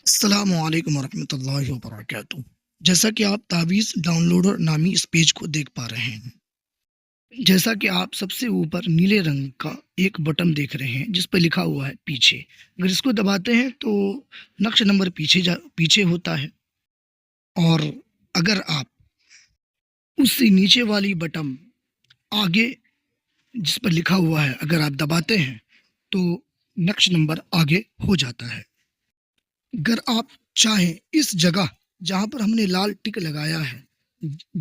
السلام علیکم ورحمۃ اللہ وبرکاتہ۔ جیسا کہ آپ تعویذ ڈاؤن لوڈر نامی اس پیج کو دیکھ پا رہے ہیں، جیسا کہ آپ سب سے اوپر نیلے رنگ کا ایک بٹن دیکھ رہے ہیں جس پہ لکھا ہوا ہے پیچھے۔ اگر اس کو دباتے ہیں تو نقش نمبر پیچھے ہوتا ہے، اور اگر آپ اس سے نیچے والی بٹن آگے جس پر لکھا ہوا ہے اگر آپ دباتے ہیں تو نقش نمبر آگے ہو جاتا ہے۔ اگر آپ چاہیں اس جگہ جہاں پر ہم نے لال ٹک لگایا ہے،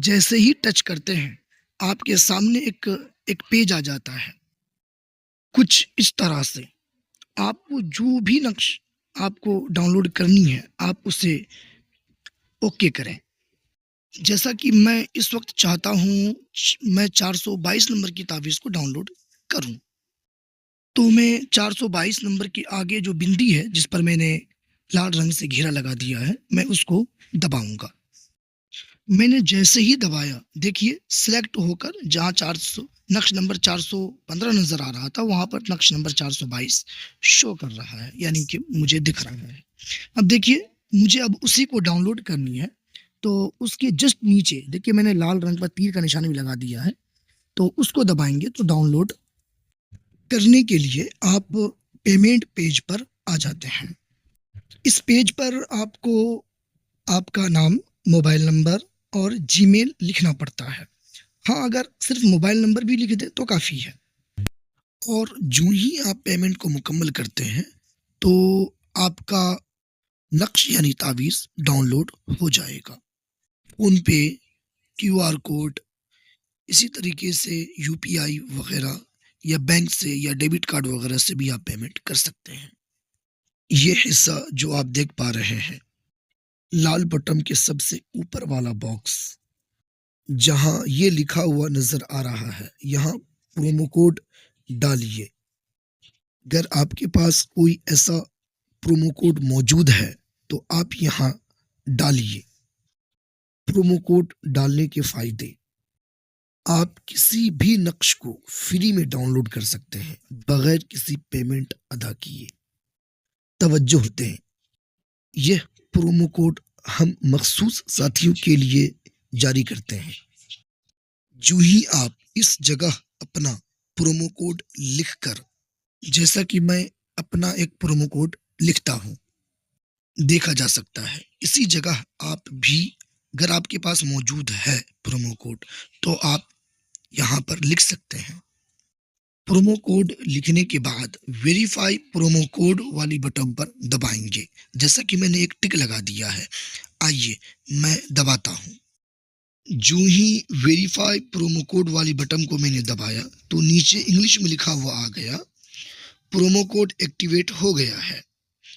جیسے ہی ٹچ کرتے ہیں آپ کے سامنے ایک پیج آ جاتا ہے کچھ اس طرح سے۔ آپ کو جو بھی نقش آپ کو ڈاؤن لوڈ کرنی ہے آپ اسے اوکے کریں۔ جیسا کہ میں اس وقت چاہتا ہوں میں 422 نمبر کی تعویذ کو ڈاؤن لوڈ کروں، تو میں 422 نمبر کے آگے جو بندی ہے جس پر میں نے لال رنگ سے گھیرا لگا دیا ہے میں اس کو دباؤں گا۔ میں نے جیسے ہی دبایا دیکھیے سلیکٹ ہو کر جہاں 400 نقش نمبر 415 نظر آ رہا تھا وہاں پر نقش نمبر 422 شو کر رہا ہے، یعنی کہ مجھے دکھ رہا ہے۔ اب دیکھیے مجھے اب اسی کو ڈاؤن لوڈ کرنی ہے، تو اس کے جسٹ نیچے دیکھیے میں نے لال رنگ پر تیر کا نشان بھی لگا دیا ہے، تو اس کو دبائیں گے تو ڈاؤن لوڈ کرنے کے لیے آپ پیمنٹ پیج پر آ جاتے ہیں۔ اس پیج پر آپ کو آپ کا نام، موبائل نمبر اور جی میل لکھنا پڑتا ہے۔ ہاں، اگر صرف موبائل نمبر بھی لکھ دیں تو کافی ہے۔ اور جو ہی آپ پیمنٹ کو مکمل کرتے ہیں تو آپ کا نقش یعنی تعویذ ڈاؤن لوڈ ہو جائے گا۔ فون پے، کیو آر کوڈ، اسی طریقے سے یو پی آئی وغیرہ یا بینک سے یا ڈیبٹ کارڈ وغیرہ سے بھی آپ پیمنٹ کر سکتے ہیں۔ یہ حصہ جو آپ دیکھ پا رہے ہیں لال بٹن کے سب سے اوپر والا باکس جہاں یہ لکھا ہوا نظر آ رہا ہے یہاں پرومو کوڈ ڈالیے۔ اگر آپ کے پاس کوئی ایسا پرومو کوڈ موجود ہے تو آپ یہاں ڈالیے۔ پرومو کوڈ ڈالنے کے فائدے: آپ کسی بھی نقش کو فری میں ڈاؤن لوڈ کر سکتے ہیں بغیر کسی پیمنٹ ادا کیے۔ توجہ دیں، یہ پرومو کوڈ ہم مخصوص ساتھیوں کے لیے جاری کرتے ہیں۔ جو ہی آپ اس جگہ اپنا پرومو کوڈ لکھ کر، جیسا کہ میں اپنا ایک پرومو کوڈ لکھتا ہوں دیکھا جا سکتا ہے، اسی جگہ آپ بھی اگر آپ کے پاس موجود ہے پرومو کوڈ تو آپ یہاں پر لکھ سکتے ہیں۔ پرومو کوڈ لکھنے کے بعد ویریفائی پرومو کوڈ والی بٹن پر دبائیں گے، جیسا کہ میں نے ایک ٹک لگا دیا ہے۔ آئیے میں دباتا ہوں۔ جو ہی ویریفائی پرومو کوڈ والی بٹن کو میں نے دبایا تو نیچے انگلش میں لکھا ہوا آ گیا پرومو کوڈ ایکٹیویٹ ہو گیا ہے،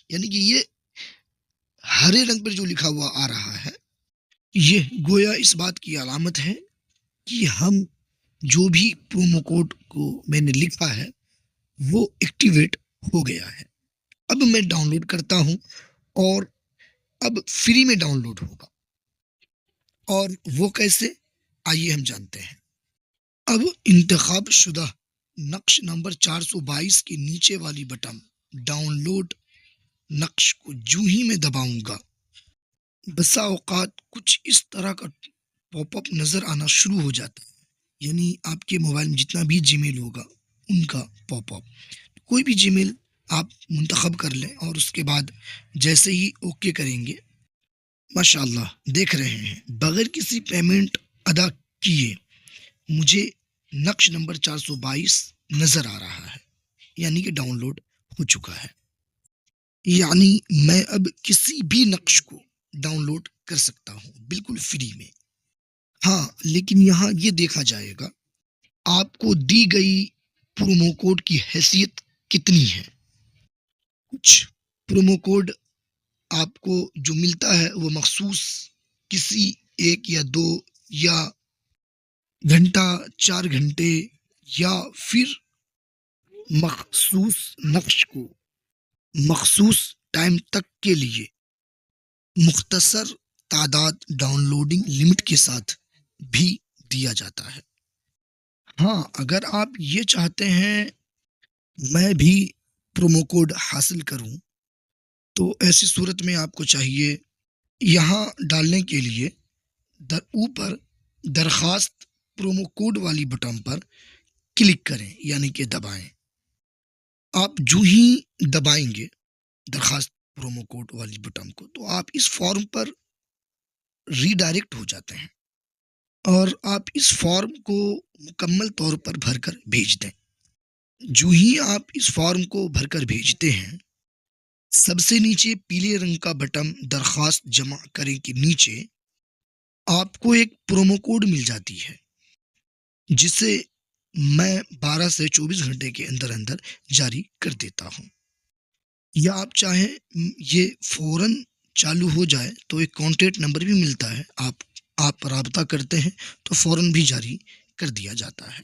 یعنی کہ یہ ہرے رنگ پر جو لکھا ہوا آ رہا ہے یہ گویا اس بات کی علامت ہے کہ ہم جو بھی پرومو کوڈ کو میں نے لکھا ہے وہ ایکٹیویٹ ہو گیا ہے۔ اب میں ڈاؤن لوڈ کرتا ہوں اور اب فری میں ڈاؤن لوڈ ہوگا، اور وہ کیسے آئیے ہم جانتے ہیں۔ اب انتخاب شدہ نقش نمبر 422 کے نیچے والی بٹن ڈاؤن لوڈ نقش کو جو ہی میں دباؤں گا بسا اوقات کچھ اس طرح کا پاپ اپ نظر آنا شروع ہو جاتا ہے، یعنی آپ کے موبائل میں جتنا بھی جی میل ہوگا ان کا پاپ اپ، کوئی بھی جی میل آپ منتخب کر لیں اور اس کے بعد جیسے ہی اوکے کریں گے ماشاء اللہ دیکھ رہے ہیں بغیر کسی پیمنٹ ادا کیے مجھے نقش نمبر 422 نظر آ رہا ہے، یعنی کہ ڈاؤن لوڈ ہو چکا ہے۔ یعنی میں اب کسی بھی نقش کو ڈاؤن لوڈ کر سکتا ہوں بالکل فری میں۔ ہاں، لیکن یہاں یہ دیکھا جائے گا آپ کو دی گئی پرومو کوڈ کی حیثیت کتنی ہے۔ کچھ پرومو کوڈ آپ کو جو ملتا ہے وہ مخصوص کسی ایک یا دو یا گھنٹہ 4 گھنٹے یا پھر مخصوص نقش کو مخصوص ٹائم تک کے لیے مختصر تعداد ڈاؤن لوڈنگ لمٹ کے ساتھ بھی دیا جاتا ہے۔ ہاں، اگر آپ یہ چاہتے ہیں میں بھی پرومو کوڈ حاصل کروں تو ایسی صورت میں آپ کو چاہیے یہاں ڈالنے کے لیے اوپر درخواست پرومو کوڈ والی بٹن پر کلک کریں، یعنی کہ دبائیں۔ آپ جو ہی دبائیں گے درخواست پرومو کوڈ والی بٹن کو تو آپ اس فارم پر ری ڈائریکٹ ہو جاتے ہیں اور آپ اس فارم کو مکمل طور پر بھر کر بھیج دیں۔ جو ہی آپ اس فارم کو بھر کر بھیجتے ہیں، سب سے نیچے پیلے رنگ کا بٹن درخواست جمع کریں کے نیچے آپ کو ایک پرومو کوڈ مل جاتی ہے، جسے میں 12 سے 24 گھنٹے کے اندر جاری کر دیتا ہوں، یا آپ چاہیں یہ فوراً چالو ہو جائے تو ایک کانٹیکٹ نمبر بھی ملتا ہے، آپ رابطہ کرتے ہیں تو فوراً بھی جاری کر دیا جاتا ہے۔